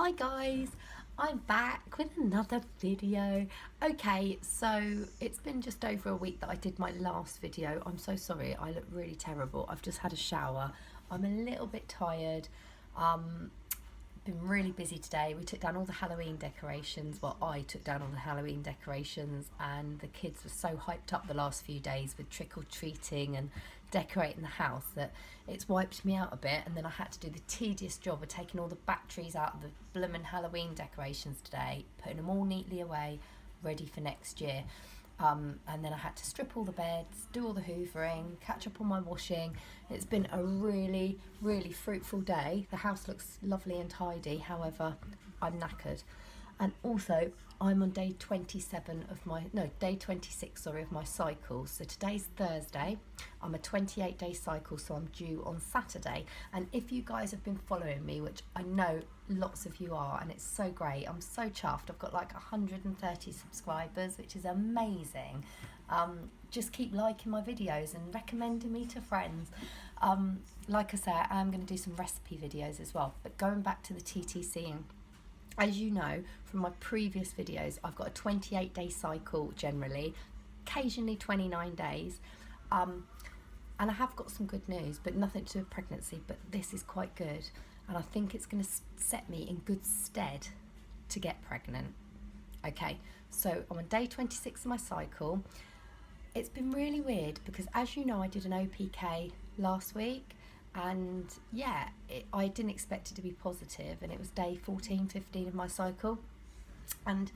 Hi guys, I'm back with another video. Okay, so it's been just over a week that I did my last video. I'm so sorry, I look really terrible. I've just had a shower. I'm a little bit tired. Been really busy today. We took down all the Halloween decorations. Well, I took down all the Halloween decorations, and the kids were so hyped up the last few days with trick-or-treating and decorating the house that it's wiped me out a bit. And then I had to do the tedious job of taking all the batteries out of the bloomin' Halloween decorations today, putting them all neatly away, ready for next year. And then I had to strip all the beds, do all the hoovering, catch up on my washing. It's been a really, really fruitful day. The house looks lovely and tidy, however, I'm knackered. And also, I'm on day 27 of my, no, day 26, sorry, of my cycle. So today's Thursday. I'm a 28-day cycle, so I'm due on Saturday. And if you guys have been following me, which I know lots of you are, and it's so great, I'm so chuffed. I've got like 130 subscribers, which is amazing. Just keep liking my videos and recommending me to friends. Like I say, I am going to do some recipe videos as well. But going back to the TTCing, as you know from my previous videos, I've got a 28-day cycle generally, occasionally 29 days. And I have got some good news, but nothing to do with pregnancy, but this is quite good. And I think it's going to set me in good stead to get pregnant. Okay, so I'm on day 26 of my cycle. It's been really weird because, as you know, I did an OPK last week. And yeah, I didn't expect it to be positive, and it was day 14, 15 of my cycle, and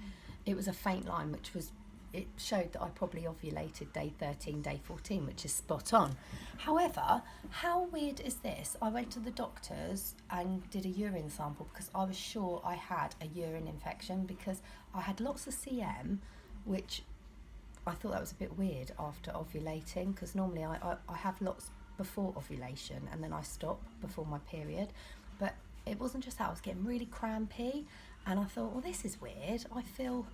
it was a faint line, which was, it showed that I probably ovulated day 13, day 14, which is spot on. However, how weird is this? I went to the doctors and did a urine sample because I was sure I had a urine infection because I had lots of CM, which I thought that was a bit weird after ovulating, because normally I have lots before ovulation and then I stop before my period. But it wasn't just that, I was getting really crampy, and I thought, well, this is weird. I feel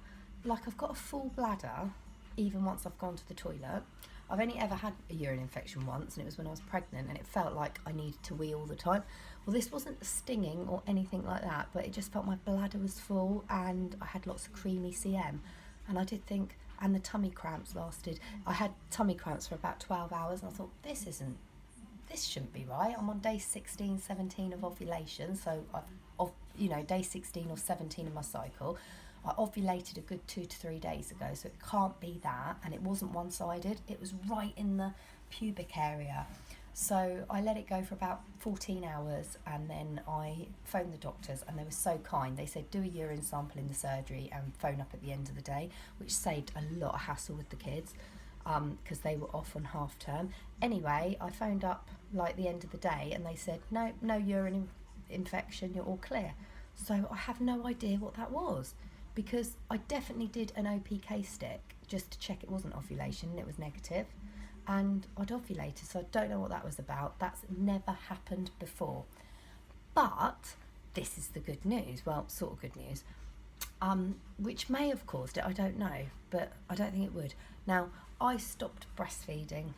like I've got a full bladder even once I've gone to the toilet. I've only ever had a urine infection once, and it was when I was pregnant, and it felt like I needed to wee all the time. Well, this wasn't stinging or anything like that, but it just felt my bladder was full and I had lots of creamy CM. And I did think, and the tummy cramps lasted, I had tummy cramps for about 12 hours, and I thought, this shouldn't be right. I'm on day 16, 17 of ovulation, so day 16 or 17 of my cycle. I ovulated a good 2 to 3 days ago, so it can't be that, and it wasn't one-sided. It was right in the pubic area. So I let it go for about 14 hours, and then I phoned the doctors, and they were so kind. They said, do a urine sample in the surgery and phone up at the end of the day, which saved a lot of hassle with the kids, because they were off on half term. Anyway, I phoned up like the end of the day, and they said, no urine infection, you're all clear. So I have no idea what that was, because I definitely did an OPK stick just to check it wasn't ovulation, and it was negative, and I'd ovulated, so I don't know what that was about. That's never happened before. But this is the good news, well, sort of good news, which may have caused it, I don't know, but I don't think it would. Now, I stopped breastfeeding.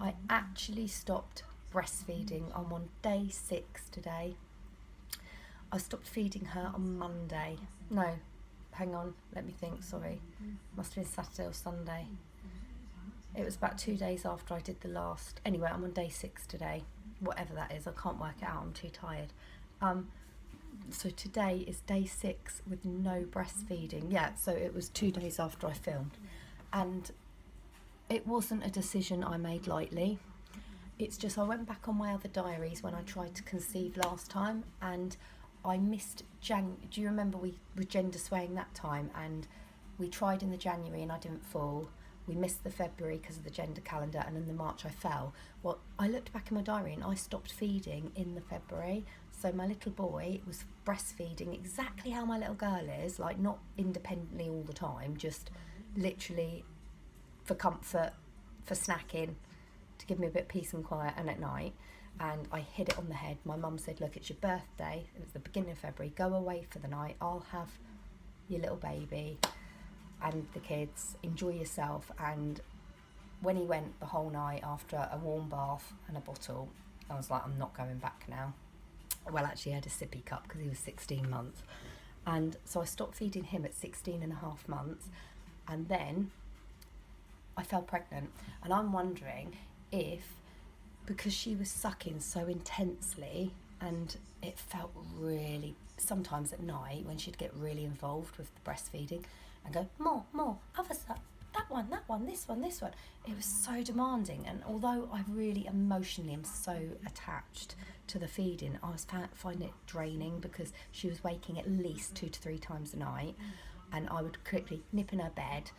I actually stopped breastfeeding. I'm on day 6 today. I stopped feeding her on Monday. No, hang on, let me think, sorry. Must have been Saturday or Sunday. It was about 2 days after I did the last. Anyway, I'm on day 6 today. Whatever that is, I can't work it out, I'm too tired. So today is day 6 with no breastfeeding. Yeah, so it was 2 days after I filmed. And it wasn't a decision I made lightly. It's just I went back on my other diaries when I tried to conceive last time, and I missed do you remember we were gender swaying that time, and we tried in the January and I didn't fall. We missed the February because of the gender calendar, and in the March I fell. Well, I looked back in my diary and I stopped feeding in the February. So my little boy was breastfeeding exactly how my little girl is, like not independently all the time, just literally for comfort, for snacking, to give me a bit of peace and quiet, and at night. And I hit it on the head. My mum said, look, it's your birthday, it was the beginning of February, go away for the night, I'll have your little baby and the kids, enjoy yourself. And when he went the whole night after a warm bath and a bottle, I was like, I'm not going back now. Well, actually, I had a sippy cup because he was 16 months. And so I stopped feeding him at 16 and a half months. And then I fell pregnant. And I'm wondering if, because she was sucking so intensely and it felt really, sometimes at night when she'd get really involved with the breastfeeding and go, more, other stuff, that one, this one. It was so demanding. And although I really emotionally am so attached to the feeding, I was finding it draining because she was waking at least 2 to 3 times a night, and I would quickly nip in her bed,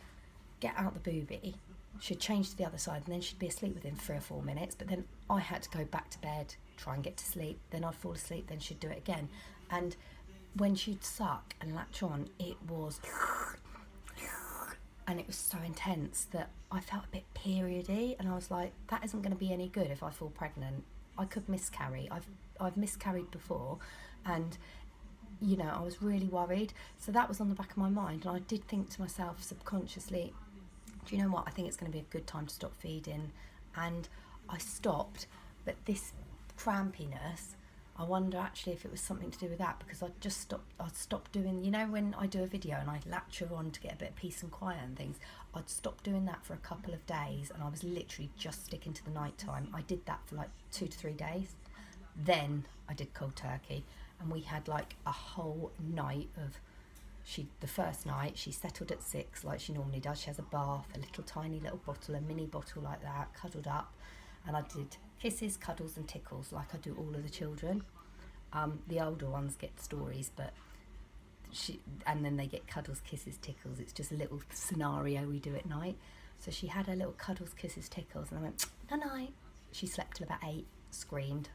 get out the boobie, she'd change to the other side, and then she'd be asleep within 3 or 4 minutes, but then I had to go back to bed, try and get to sleep, then I'd fall asleep, then she'd do it again. And when she'd suck and latch on, it was and it was so intense that I felt a bit periody, and I was like, that isn't going to be any good if I fall pregnant. I could miscarry. I've miscarried before, and you know, I was really worried. So that was on the back of my mind, and I did think to myself subconsciously, do you know what, I think it's going to be a good time to stop feeding. And I stopped, but this crampiness, I wonder actually if it was something to do with that, because I'd stopped doing, you know, when I do a video and I latch her on to get a bit of peace and quiet and things, I'd stopped doing that for a couple of days, and I was literally just sticking to the night time. I did that for like 2 to 3 days. Then I did cold turkey, and we had like a whole night of, the first night she settled at 6 like she normally does. She has a bath, a little tiny little bottle, a mini bottle like that, cuddled up, and I did kisses, cuddles and tickles like I do all of the children. The older ones get stories, but and then they get cuddles, kisses, tickles. It's just a little scenario we do at night. So she had her little cuddles, kisses, tickles, and I went, night. She slept till about 8, screamed,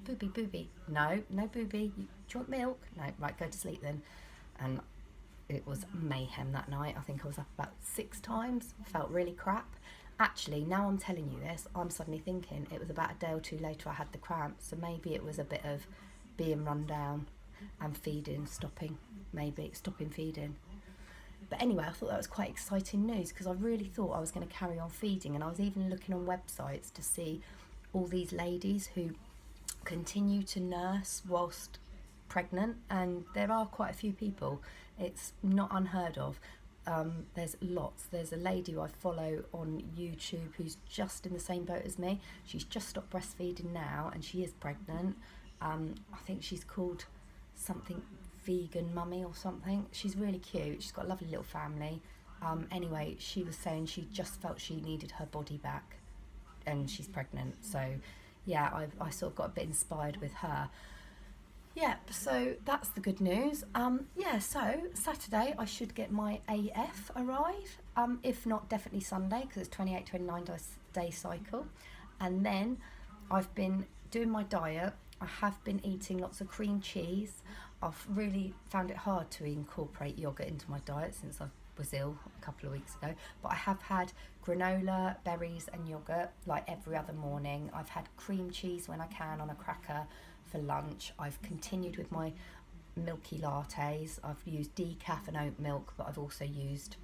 booby, no booby, do you want milk? No, right, go to sleep then. And it was mayhem that night. I think I was up about 6 times, felt really crap. Actually, now I'm telling you this, I'm suddenly thinking it was about a day or 2 later I had the cramps, so maybe it was a bit of being run down and stopping feeding. But anyway, I thought that was quite exciting news, because I really thought I was going to carry on feeding, and I was even looking on websites to see all these ladies who continue to nurse whilst pregnant, and there are quite a few people. It's not unheard of. There's lots. There's a lady who I follow on YouTube who's just in the same boat as me. She's just stopped breastfeeding now, and she is pregnant. I think she's called something Vegan Mummy or something. She's really cute. She's got a lovely little family. Anyway, she was saying she just felt she needed her body back, and she's pregnant. So yeah, I sort of got a bit inspired with her. Yep, so that's the good news. So Saturday I should get my AF arrive. If not, definitely Sunday, because it's 28, 29 day cycle. And then I've been doing my diet. I have been eating lots of cream cheese. I've really found it hard to incorporate yogurt into my diet since I was ill a couple of weeks ago. But I have had granola, berries and yogurt like every other morning. I've had cream cheese when I can on a cracker for lunch. I've continued with my milky lattes. I've used decaf and oat milk, but I've also used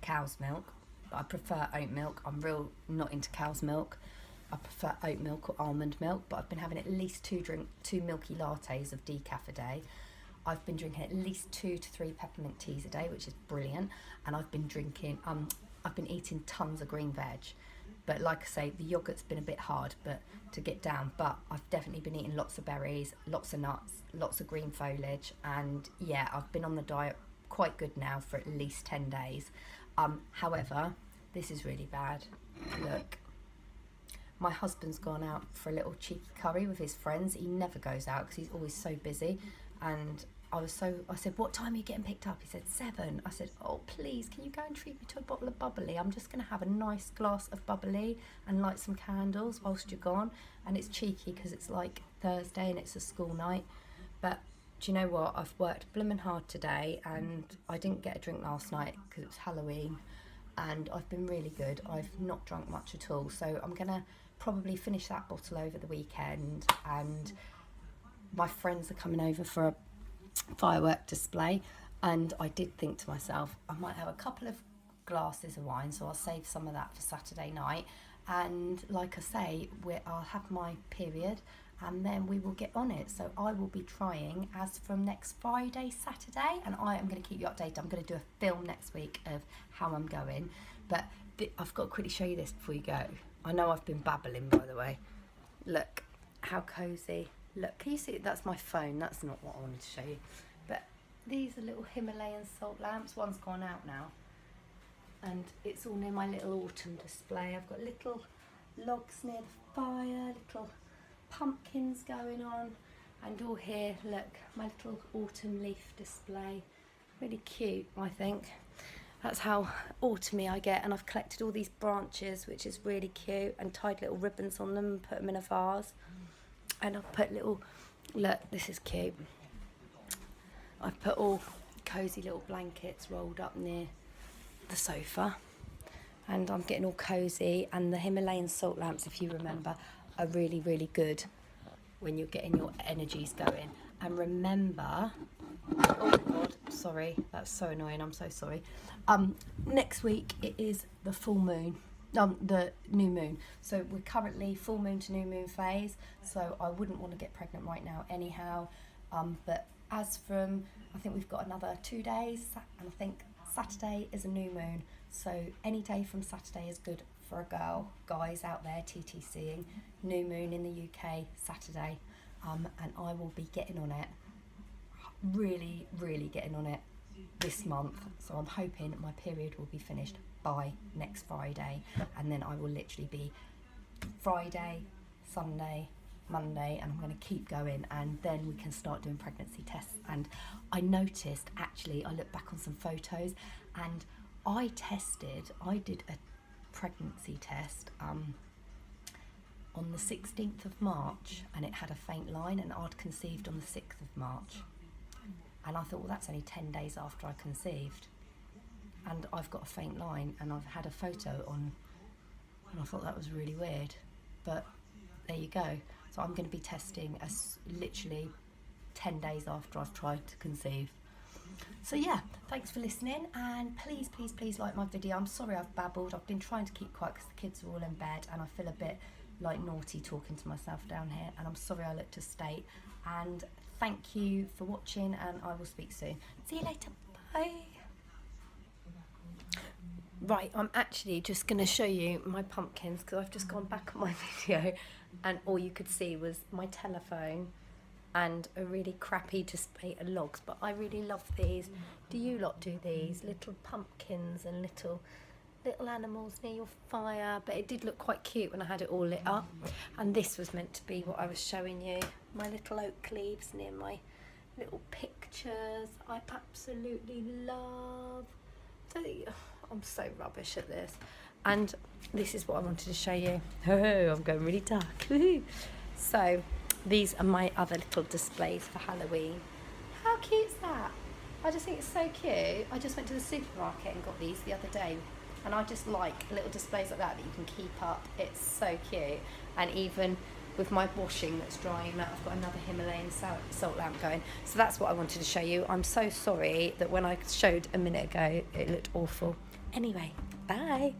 cow's milk. But I prefer oat milk. I'm real not into cow's milk. I prefer oat milk or almond milk, but I've been having at least two milky lattes of decaf a day. I've been drinking at least 2 to 3 peppermint teas a day, which is brilliant. And I've been eating tons of green veg. But like I say, the yogurt's been a bit hard to get down, but I've definitely been eating lots of berries, lots of nuts, lots of green foliage, and yeah, I've been on the diet quite good now for at least 10 days. However, this is really bad. Look, my husband's gone out for a little cheeky curry with his friends. He never goes out because he's always so busy, and I said, what time are you getting picked up? He said 7. I said, oh please, can you go and treat me to a bottle of bubbly? I'm just going to have a nice glass of bubbly and light some candles whilst you're gone. And it's cheeky because it's like Thursday and it's a school night. But do you know what? I've worked blooming hard today, and I didn't get a drink last night because it was Halloween, and I've been really good. I've not drunk much at all, so I'm going to probably finish that bottle over the weekend. And my friends are coming over for a firework display, and I did think to myself I might have a couple of glasses of wine, so I'll save some of that for Saturday night. And like I say, I'll have my period, and then we will get on it. So I will be trying as from next Friday, Saturday, and I am going to keep you updated. I'm going to do a film next week of how I'm going, but I've got to quickly show you this before you go. I know I've been babbling, by the way. Look how cosy. Look, can you see? That's my phone. That's not what I wanted to show you. But these are little Himalayan salt lamps. One's gone out now, and it's all near my little autumn display. I've got little logs near the fire, little pumpkins going on, and all here, look, my little autumn leaf display. Really cute, I think. That's how autumny I get, and I've collected all these branches, which is really cute, and tied little ribbons on them and put them in a vase. And I've put little, look, this is cute. I've put all cosy little blankets rolled up near the sofa, and I'm getting all cosy. And the Himalayan salt lamps, if you remember, are really, really good when you're getting your energies going. And remember, oh God, sorry, that's so annoying, I'm so sorry. Next week it is the full moon, the new moon. So we're currently full moon to new moon phase, so I wouldn't want to get pregnant right now anyhow. But as from, I think we've got another 2 days, and I think Saturday is a new moon. So any day from Saturday is good for a girl. Guys out there TTCing, new moon in the UK, Saturday. And I will be getting on it, really, really getting on it this month. So I'm hoping my period will be finished by next Friday, and then I will literally be Friday, Sunday, Monday, and I'm going to keep going, and then we can start doing pregnancy tests. And I noticed, actually, I looked back on some photos, and I did a pregnancy test on the 16th of March, and it had a faint line, and I'd conceived on the 6th of March. And I thought, well, that's only 10 days after I conceived, and I've got a faint line, and I've had a photo on, and I thought that was really weird, but there you go. So I'm going to be testing as literally 10 days after I've tried to conceive. So yeah, thanks for listening, and please, please, please like my video. I'm sorry I've babbled. I've been trying to keep quiet because the kids are all in bed, and I feel a bit like naughty talking to myself down here, and I'm sorry I looked a state. And thank you for watching, and I will speak soon. See you later. Bye. Right, I'm actually just going to show you my pumpkins, because I've just gone back on my video and all you could see was my telephone and a really crappy display of logs. But I really love these. Do you lot do these? Little pumpkins and little animals near your fire. But it did look quite cute when I had it all lit up. And this was meant to be what I was showing you. My little oak leaves near my little pictures. I absolutely love. I'm so rubbish at this. And this is what I wanted to show you. Oh, I'm going really dark. So these are my other little displays for Halloween. How cute is that? I just think it's so cute. I just went to the supermarket and got these the other day, and I just like little displays like that you can keep up. It's so cute. And even with my washing that's drying out, I've got another Himalayan salt lamp going. So that's what I wanted to show you. I'm so sorry that when I showed a minute ago it looked awful. Anyway, bye.